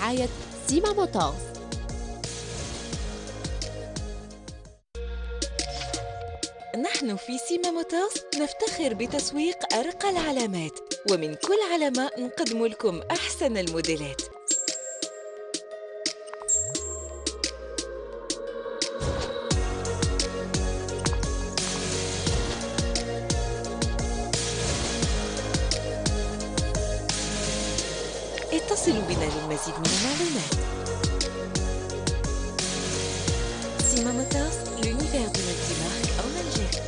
برعاية سيما موتورز. نحن في سيما موتورز نفتخر بتسويق أرقى العلامات، ومن كل علامة نقدم لكم أحسن الموديلات. اتصلوا بنا للمزيد من المعلومات. سيما موتورز, l'univers de multimarque en Algérie.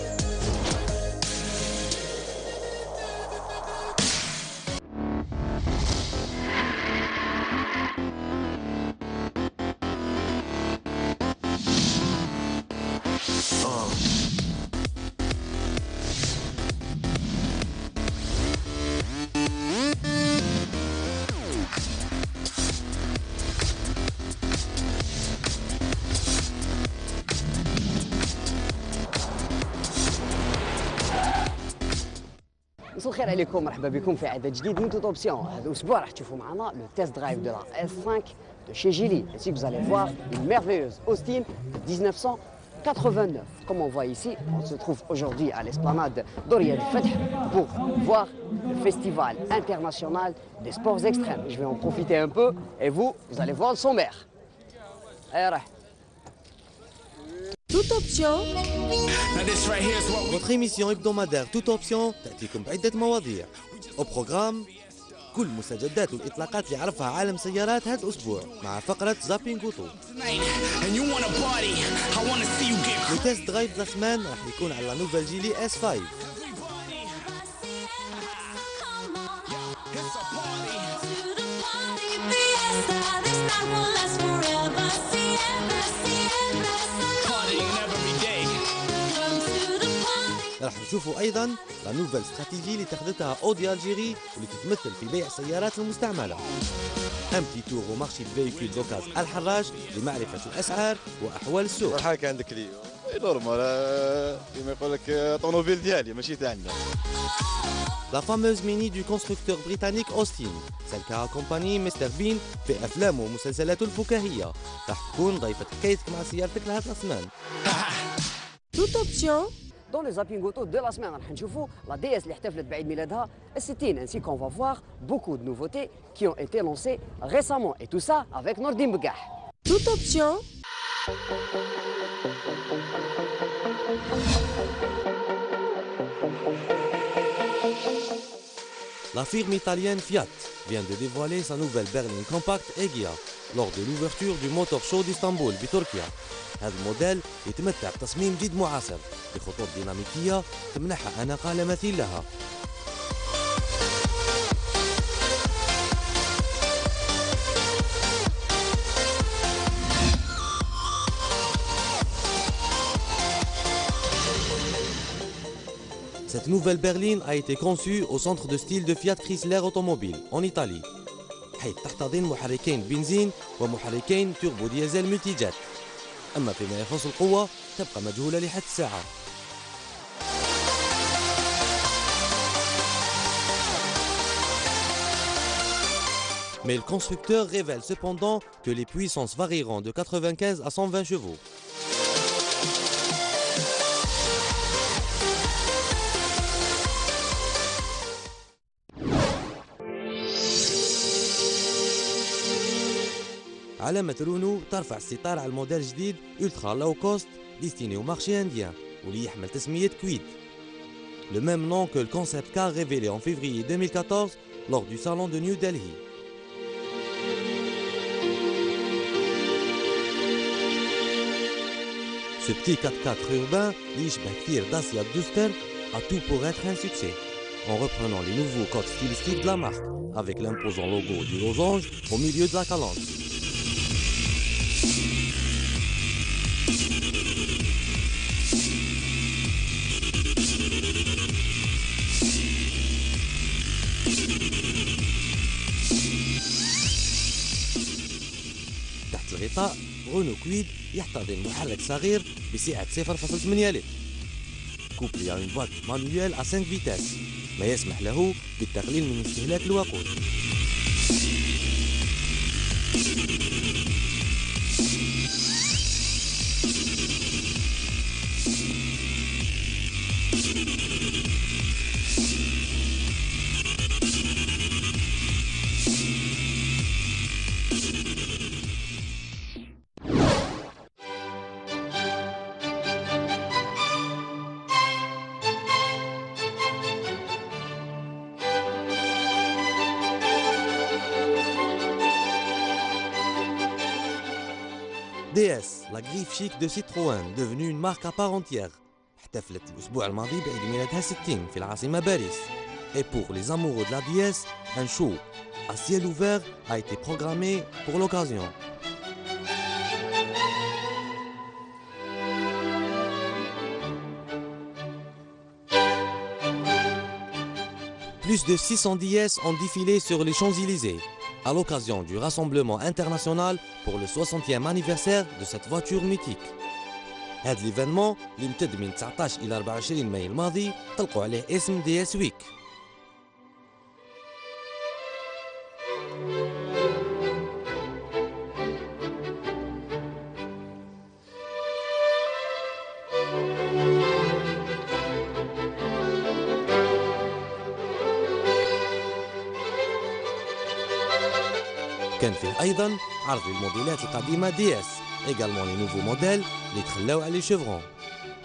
مساء الخير عليكم، مرحبا بكم في عدد جديد من توت اوبسيون. هذا الاسبوع راح تشوفوا معنا لو تيست درايف دو لا S5 de chez Geely. Ainsi que vous allez voir une merveilleuse Austin de 1989. Comme on voit ici, on se trouve aujourd'hui à l'esplanade d'Oria du Fath pour voir le festival international des sports extrêmes. Je vais en profiter un peu et vous allez voir le sommaire. Allez, راح. توت اوبسيون. Votre émission hebdomadaire Toute Option تأتيكم بعدة مواضيع. au programme كل مستجدات والإطلاقات اللي عرفها عالم سيارات هذا الأسبوع مع فقرة زابينغ أوتو. التيست درايف ذا سمان راح يكون على نوفل جيلي S5. راح نشوفوا ايضا لا نوفل استراتيجي اللي اتخذتها اودي الجيري واللي تتمثل في بيع السيارات المستعمله. ان بتي تور ومارشي فيكول دوكاز الحراج لمعرفه الاسعار واحوال السوق. شحال كان عندك لي نورمال كيما يقول لك طونوبيل ديالي ماشي تاعنا. لا فاموز ميني دو كونستركتور بريطانيك اوستين سلكها كومباني مستر بين في افلامه ومسلسلاته الفكاهيه. راح تكون ضيفه حكايتك مع سيارتك لهذا الاسمان. توت اوبسيون. Dans les zapping auto de la semaine, راح نشوفوا la DS اللي احتفلت بعيد ميلادها الستين, ainsi qu'on va voir beaucoup de nouveautés qui ont été lancées récemment. Et tout ça avec Nordin Begah. توت اوبسيون. La firme italienne Fiat vient de dévoiler sa nouvelle berline compacte Egea lors de l'ouverture du Motor Show d'Istanbul بتركيا. هذا الموديل يتمتع بتصميم جد معاصر بخطوط ديناميكية تمنحها أناقة لا مثيل لها. Cette nouvelle berline a été conçue au centre de style de Fiat Chrysler Automobile en Italie. حيث تحتضن محركين بنزين ومحركين توربو ديزل ملتي جيت. أما فيما يخص القوة تبقى مجهولة لحد الساعة. Mais le constructeur révèle cependant que les puissances varieront de 95 à 120 chevaux. علامة رونو ترفع الستار على الموديل جديد ultra low cost destiné au marché indien واللي يحمل تسمية كويد. Le même nom que le concept car révélé en février 2014 lors du salon de New Delhi. Ce petit 4x4 urbain اللي يشبه كثير داسيا دوستر a tout pour être un succès en reprenant les nouveaux codes stylistiques de la marque avec l'imposant logo du losange au milieu de la calandre. تحت الغطاء رونو كويد يحتضن محرك صغير بسعة 0.8 لتر كوبلي ان فوات مانويل à 5 فيتاس ما يسمح له بالتقليل من استهلاك الوقود. DS, la griffe chic de Citroën, devenue une marque à part entière. احتفلت الأسبوع الماضي بعيد ميلادها 60 في العاصمة باريس. Et pour les amoureux de la DS, un show à ciel ouvert a été programmé pour l'occasion. Plus de 600 DS ont défilé sur les Champs-Élysées à l'occasion du rassemblement international pour le 60e anniversaire de cette voiture mythique. هذا l'événement اللي امتد من 19 إلى 24 ماي الماضي طلقوا عليه اسم DS Week. كان فيه أيضا عرض الموديلات القديمة DS, également les nouveaux modèles اللي تخلاو على Chevron,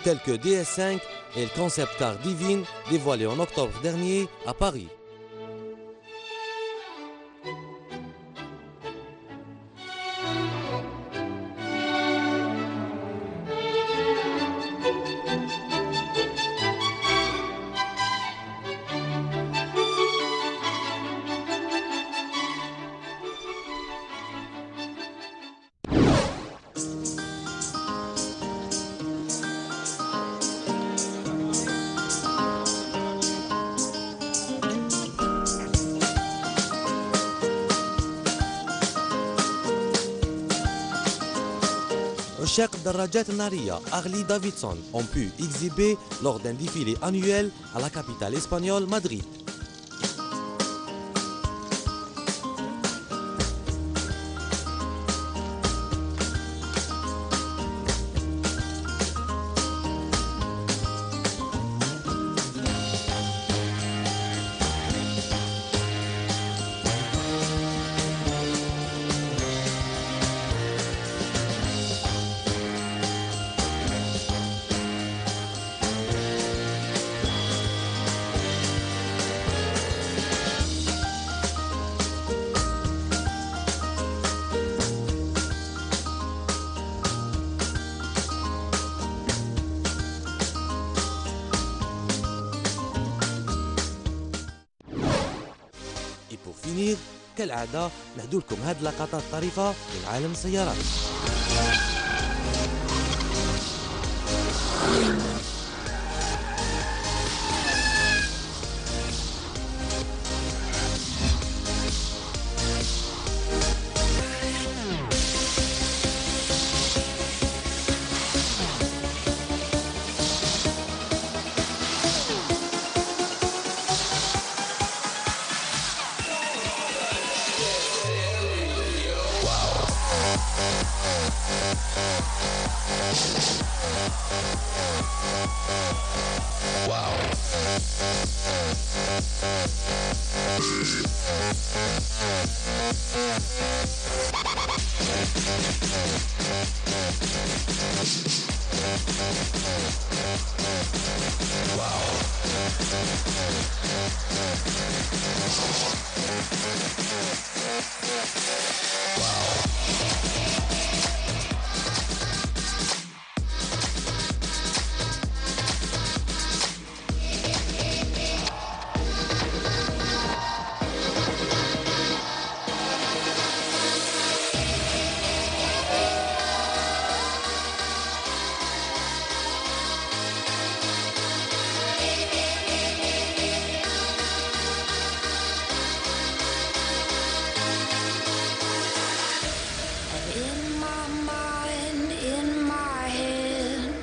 tels que DS5 et le concept car Divine dévoilé en octobre dernier à Paris. عشاق الدراجات النارية Harley Davidson ont pu exhiber lors d'un défilé annuel à la capitale espagnole Madrid. finir كالعادة نهدو لكم هاد اللقطات الطريفة من عالم السيارات.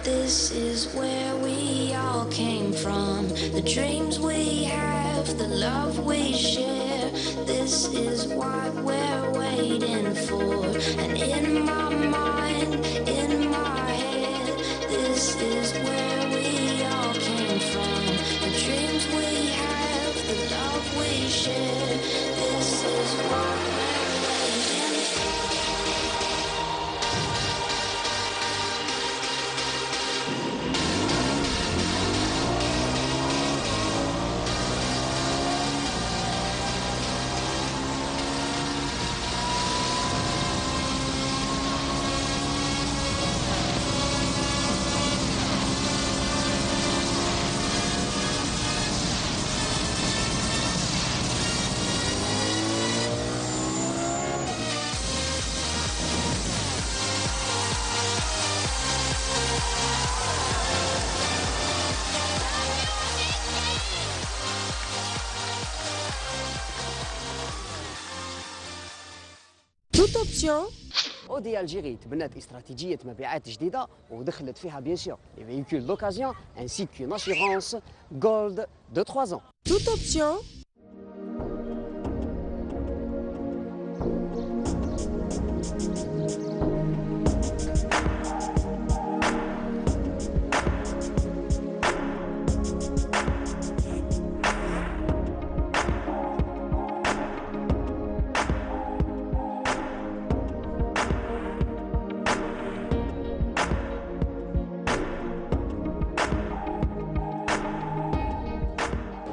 This is where we all came from, the dreams we have, the love we share. This is what we're waiting for. And in my mind, in my head, this is where we all came from. The dreams we have, the love we share, this is what we're waiting for. Toute option. اودي الجيري تبنت استراتيجيه مبيعات جديده ودخلت فيها بيان سور لي فيهيكول دوكازيون انسي كون اسيغونس جولد دو 3 ans. Toute option.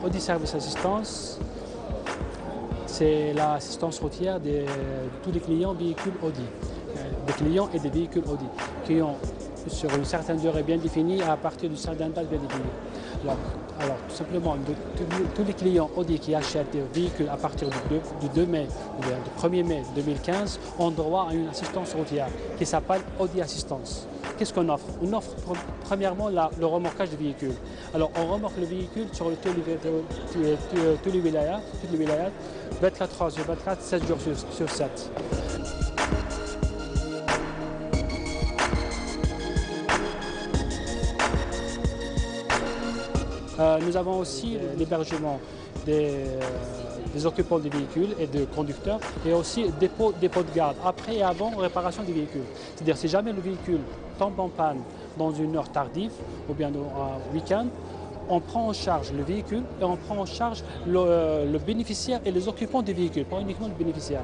Audi Service Assistance, c'est l'assistance routière de tous les clients véhicules Audi, des clients et des véhicules Audi, qui ont sur une certaine durée bien définie à partir d'une certaine date bien définie. Alors tout simplement, tous les clients Audi qui achètent des véhicules à partir du 2 mai, ou bien du 1er mai 2015 ont droit à une assistance routière qui s'appelle Audi Assistance. Qu'est-ce qu'on offre? On offre premièrement le remorquage du véhicule. Alors on remorque le véhicule sur tous les wilayas, 24 heures sur 24, 7 jours sur 7. Nous avons aussi l'hébergement des occupants des véhicules et des conducteurs et aussi dépôt de garde après et avant réparation du véhicule. C'est-à-dire si jamais le véhicule tombe en panne dans une heure tardive ou bien un week-end, on prend en charge le véhicule et on prend en charge le bénéficiaire et les occupants du véhicule, pas uniquement le bénéficiaire.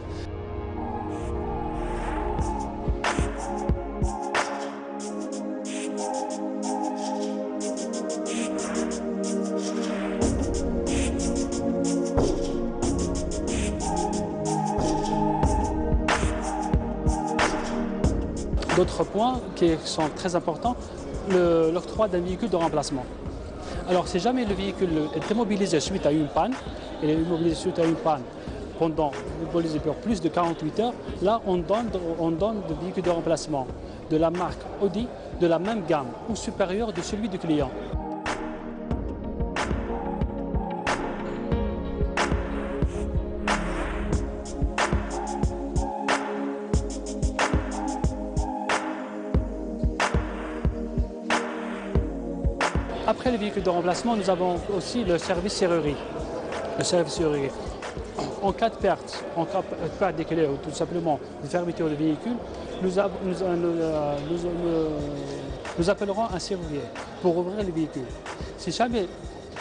D'autres points qui sont très importants, l'octroi d'un véhicule de remplacement. Alors si jamais le véhicule est immobilisé suite à une panne, et est immobilisé suite à une panne immobilisé pour plus de 48 heures, là on donne des véhicules de remplacement de la marque Audi, de la même gamme ou supérieur de celui du client. Après les véhicules de remplacement, nous avons aussi le service serrurerie. En cas de perte, des clés ou tout simplement de fermeture de véhicule, nous appellerons un serrurier pour ouvrir le véhicule. Si jamais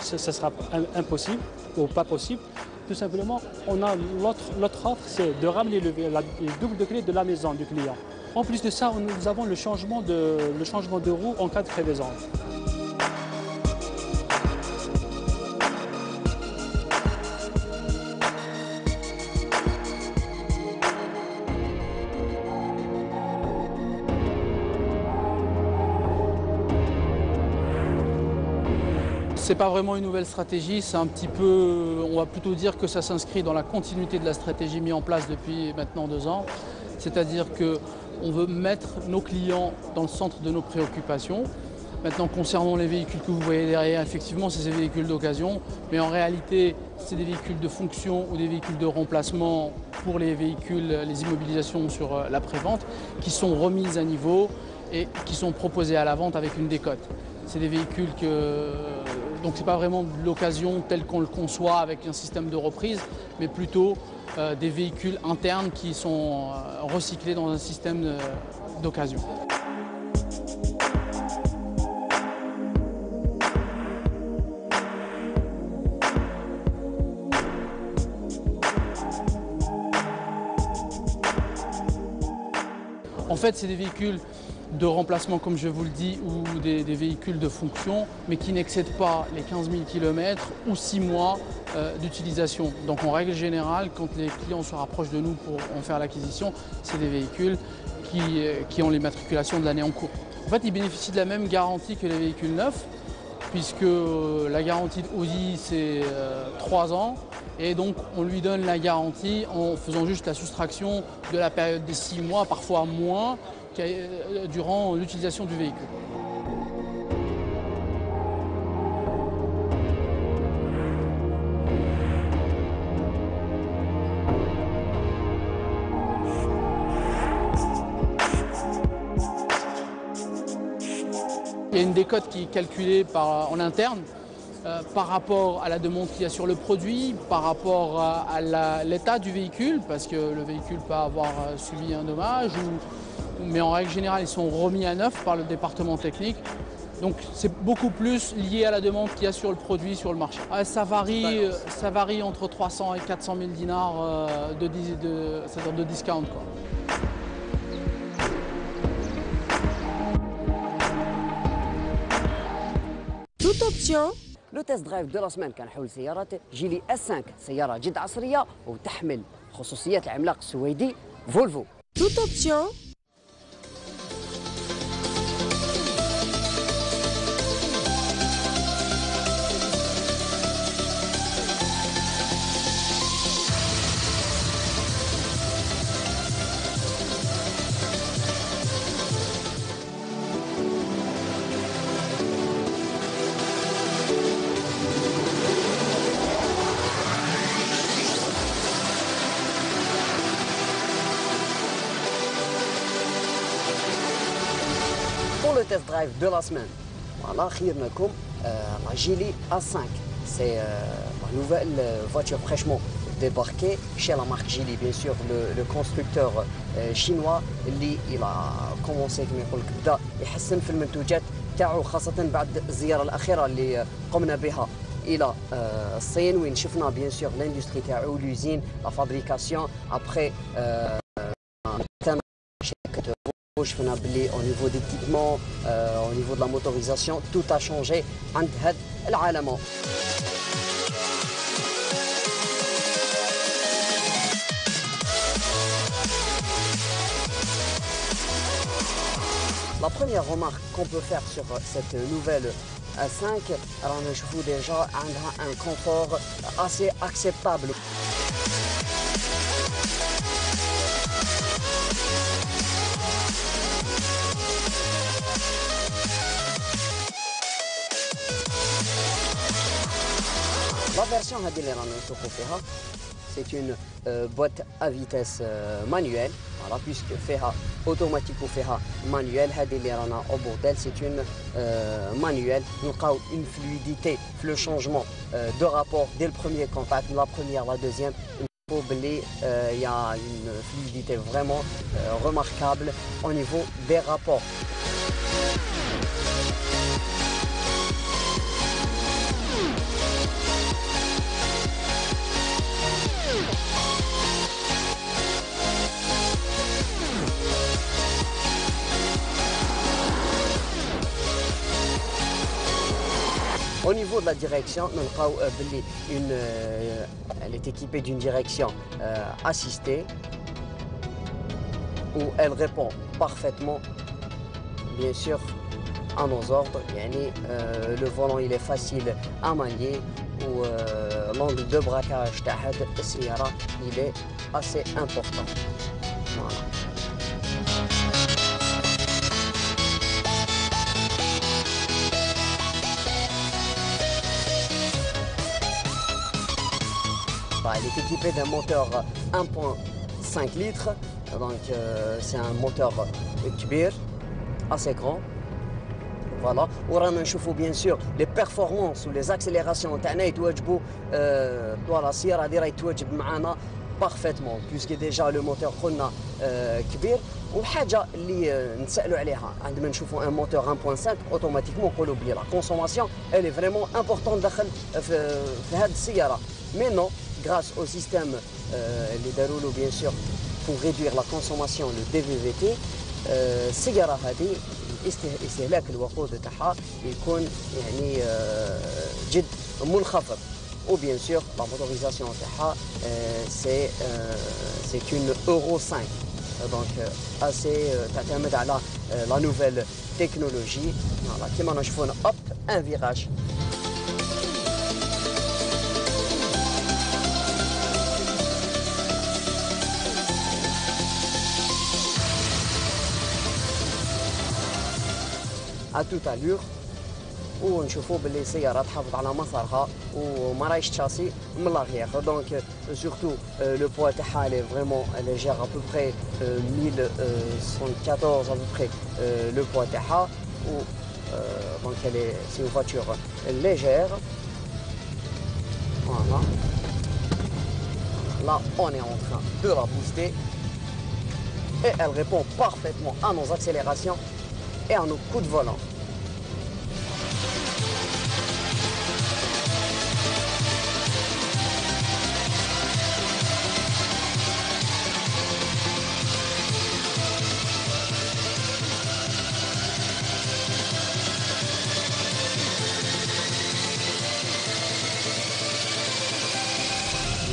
ce sera impossible ou pas possible, tout simplement, l'autre offre, c'est de ramener le double de clé de la maison du client. En plus de ça, nous avons le changement de roue en cas de crevaison. C'est pas vraiment une nouvelle stratégie, c'est un petit peu, on va plutôt dire que ça s'inscrit dans la continuité de la stratégie mise en place depuis maintenant 2 ans. C'est-à-dire qu'on veut mettre nos clients dans le centre de nos préoccupations. Maintenant, concernant les véhicules que vous voyez derrière, effectivement, c'est des véhicules d'occasion, mais en réalité, c'est des véhicules de fonction ou des véhicules de remplacement pour les véhicules, les immobilisations sur la prévente, qui sont remises à niveau et qui sont proposées à la vente avec une décote. C'est des véhicules donc c'est pas vraiment de l'occasion tel qu'on le conçoit avec un système de reprise, mais plutôt des véhicules internes qui sont recyclés dans un système d'occasion. En fait, c'est des véhicules de remplacement, comme je vous le dis, ou des véhicules de fonction, mais qui n'excèdent pas les 15 000 km ou 6 mois d'utilisation. Donc en règle générale, quand les clients se rapprochent de nous pour en faire l'acquisition, c'est des véhicules qui ont l'immatriculation de l'année en cours. En fait, ils bénéficient de la même garantie que les véhicules neufs, puisque la garantie d'Audi, c'est 3 ans. Et donc, on lui donne la garantie en faisant juste la soustraction de la période des 6 mois, parfois moins, durant l'utilisation du véhicule. Il y a une décote qui est calculée en interne par rapport à la demande qu'il y a sur le produit, par rapport à l'état du véhicule, parce que le véhicule peut avoir subi un dommage, mais en règle générale, ils sont remis à neuf par le département technique. Donc c'est beaucoup plus lié à la demande qu'il y a sur le produit, sur le marché. Ça varie entre 300 et 400 000 dinars c'est-à-dire de discount, quoi. Toute option. لو تيست درايف دو لا سمان كنحول سيارات جيلي S5 سيارة جد عصرية وتحمل خصوصيات العملاق السويدي فولفو. Toute option. Pour le test drive de la semaine, voilà, خيرناكم la Geely A5. C'est la nouvelle voiture fraîchement débarquée chez la marque Geely, bien sûr, le constructeur chinois اللي il a commencé كما يقول لك بدا يحسن في المنتوجات تاعو، خاصة بعد الزيارة الأخيرة اللي قمنا بها إلى الصين، وين شفنا bien sûr l'industrie تاعو، l'usine, la fabrication. Après شفنا بلي au niveau d'équipement, au niveau de la motorisation, tout a changé عند هاد العالم. La première remarque qu'on peut faire sur cette nouvelle A5, رانا نشوفوا déjà عندها un confort assez acceptable. La version هذه اللي رانا نسوقوا فيها c'est une boîte à vitesse manuelle, voilà, puisque فيها automatique وفيها manuel. هذه اللي رانا au bordel c'est une manuelle. نلقاو une fluidité في le changement de rapport dès le premier contact, la première, la deuxième. Il y a une fluidité vraiment remarquable au niveau des rapports. Au niveau de la direction, elle est équipée d'une direction assistée où elle répond parfaitement, bien sûr, à nos ordres. Le volant il est facile à manier, ou l'angle de braquage il est assez important. Voilà. Elle est équipée d'un moteur 1.5 litres, donc c'est un moteur kbir, assez grand. فوالا ورانا نشوفوا بيان سور لي بيرفورمانس ولي زاكسيليراسيون تاعنا يتواجبوا فوالا السياره هذه راهي تواجب معنا بارفيتمون بيسكي ديجا لو موتور قلنا كبير. وحاجه اللي نسالوا عليها عندما نشوفوا ان موتور 1.5 اوتوماتيكمون نقولوا بلي لا كونسوماسيون الي فريمون امبورطون داخل في هذه السياره. مي نو غراس او سيستيم اللي داروا له بيان سور pour réduire la consommation le DVVT السياره هذه استهلاك الوقود تاعها يكون يعني جد منخفض. وبيان سور لا موتوريزاسيون تاعها سي اون اورو 5 دونك اسي تعتمد على لا نوفيل تكنولوجي. فوالا كيما نشوفون اب ان فيراج à toute allure ونشوفوا باللي السياره تحافظ على مسارها وما راهيش تشاسي من لاغيير. دونك سورتو لو بوا تاعها لي فريمون لي جير ا بوبري 1114 ا بوبري لو بوا تاعها و دونك سي اون فواتور ليجير. فوالا là on est en train de la booster et elle répond parfaitement à nos accélérations et à nos coups de volant.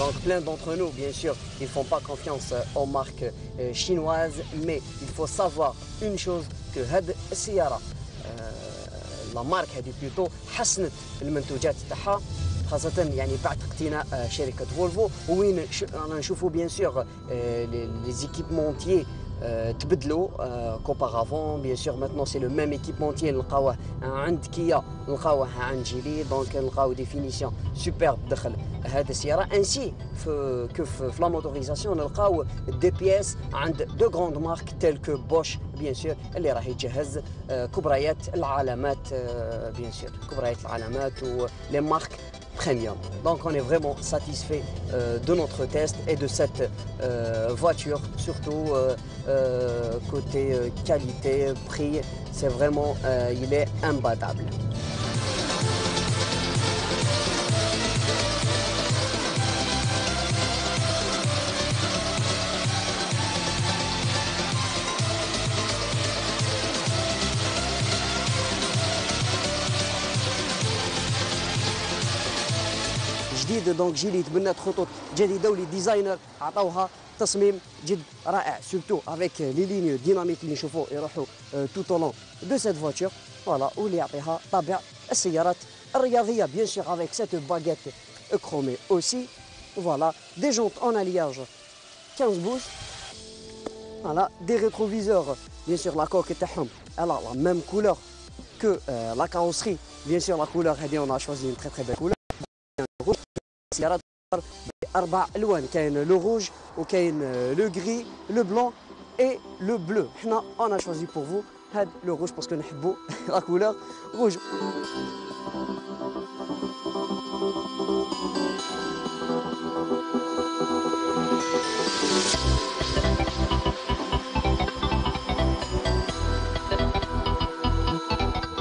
Donc plein d'entre nous, bien sûr, ils ne font pas confiance aux marques chinoises, mais il faut savoir une chose, que هاد السيارة لا مارك هذه بلوتو حسنت المنتوجات تاعها خاصة يعني بعد اقتناء شركة فولفو وين رانا نشوفوا بيان سور لي زيكيبمونتيي تبدلوا كوبارافون. بيان سور ماتنون سي لو ميم ايكيبمونتيي نلقاوه عند كيا نلقاوه عند جيلي. دونك نلقاو ديفينيسيون سوبرب داخل هذه السيارة انسي في لا موتوريزاسيون نلقاو دي بياس عند دو غروند مارك تيل كو بوش بيان سور اللي راهي تجهز كبريات العلامات بيان سور كبريات العلامات ولي مارك premium. Donc on est vraiment satisfait de notre test et de cette voiture, surtout côté qualité, prix, c'est vraiment, il est imbattable. جديد دونك جيلي تبنات خطوط جديده ولي ديزاينر عطاوها تصميم جد رائع سورتو افيك لي لينيو ديناميك اللي نشوفوا يروحوا تو طولون دو سيت فواتور فوالا واللي يعطيها طابع السيارات الرياضيه بيان سور افيك سيت باغيت كرومي اوسي. فوالا دي جونت en alliage 15 بوس. فوالا دي rétroviseurs بيان سور لا كوك تاعهم على لا ميم كولور كو لا كاروسري بيان سور لا كولور هذه اون شوازي تري تري بيل كولور. السيارات بأربع ألوان كاين لو روج وكاين لو غري لو بلون اي لو بلو. حنا انا شوازي بور فو هاد لو روج باسكو نحبو لا كولور روج.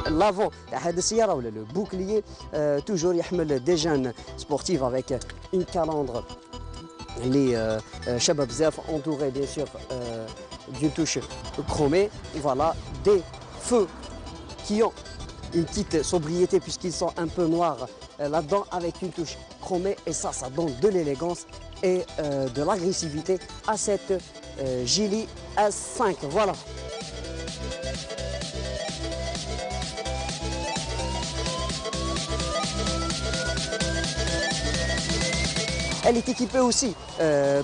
لافون تاع هذه السياره ولا لو بوكليي توجور يحمل دي جان سبورتيف افيك اون كالندر اللي شابه بزاف انتوري بيان سور دون توش كرومي. فوالا دي فeux qui ont une petite sobriété puisqu'ils sont un peu noirs là-dedans avec une touche chromée et ça donne de l'élégance et de l'agressivité à cette Geely S5. Voilà. Elle est équipée aussi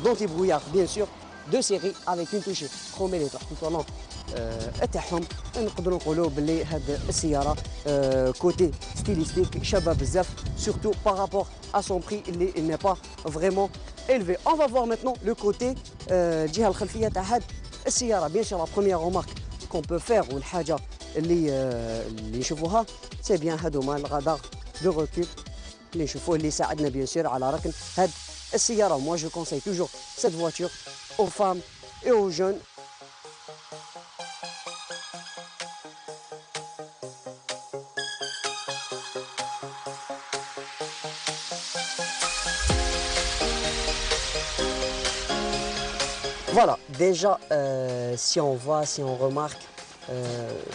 d'anti-brouillard, bien sûr, de série avec une touche chromée les tout au long. تاعهم نقدروا نقولوا باللي هاد السياره كوتي ستيليستيك شابه بزاف surtout par rapport à son prix اللي n'est pas vraiment élevé. On va voir maintenant le côté الجهه الخلفيه تاع هاد السياره. bien sûr la première remarque qu'on peut faire والحاجه اللي نشوفوها سي بيان هذوما الغدار دو ركول اللي نشوفوه اللي يساعدنا بيان سور على ركن هاد السياره. موا جو كونساي توجور سيت فواتور aux femmes et aux jeunes. Voilà, déjà si on voit, si on remarque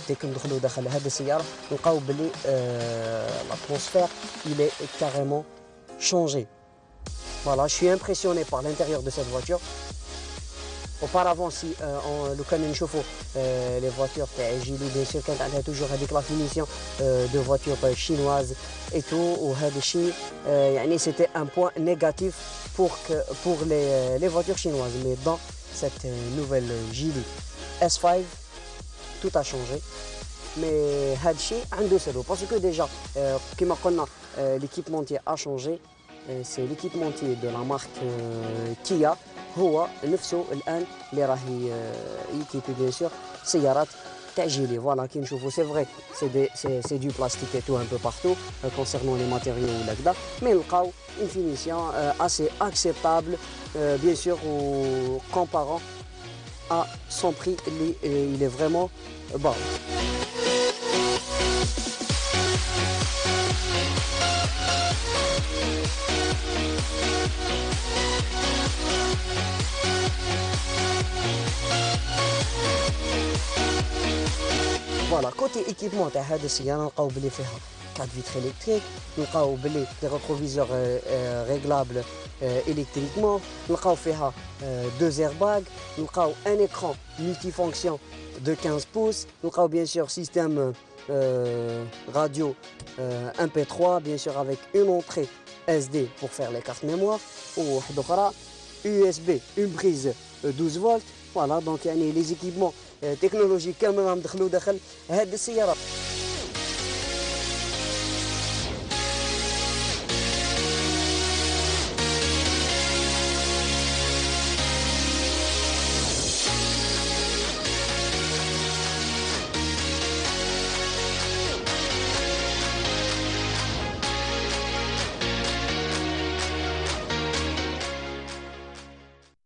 dès que nous داخل هذه السيارة نلقاو بلي l'atmosphère il est carrément changé. Voilà, je suis impressionné par l'intérieur de cette voiture. Auparavant, si لو كان نشوفوا les voitures تاع جيلي bien sûr كانت عندها toujours هذيك la finition de voitures chinoises et tout وهذا الشيء يعني c'était un point négatif pour les voitures chinoises. Mais dans cette nouvelle Geely S5 tout a changé. Mais هذا الشيء عنده سبب parce que déjà كما قلنا l'équipementier a changé. C'est l'équipementier de la marque Kia هو نفسه الان اللي راهي يكيبي بيان سور سيارات تاع جيلي. فوالا كي نشوفوا سي فري سي دو بلاستيك et tout un peu partout concernant les matériaux ولا كذا مي نلقاو une finition assez acceptable bien sûr comparant à son prix اللي il est vraiment bas. Voilà, côté équipement تاع هذه السيارة نلقاو بلي فيها 4 vitres électriques, نلقاو بلي des rétroviseurs réglables électriquement, نلقاو فيها 2 airbags, نلقاو un écran multifonction de 15 pouces, نلقاو bien sûr système radio MP3 bien sûr avec une entrée SD pour faire les cartes mémoire وواحدة أخرى USB, une prise 12 volts. Voilà, donc يعني les équipements technologiques كامل راهم دخلوا داخل هذه السيارة.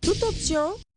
Toute option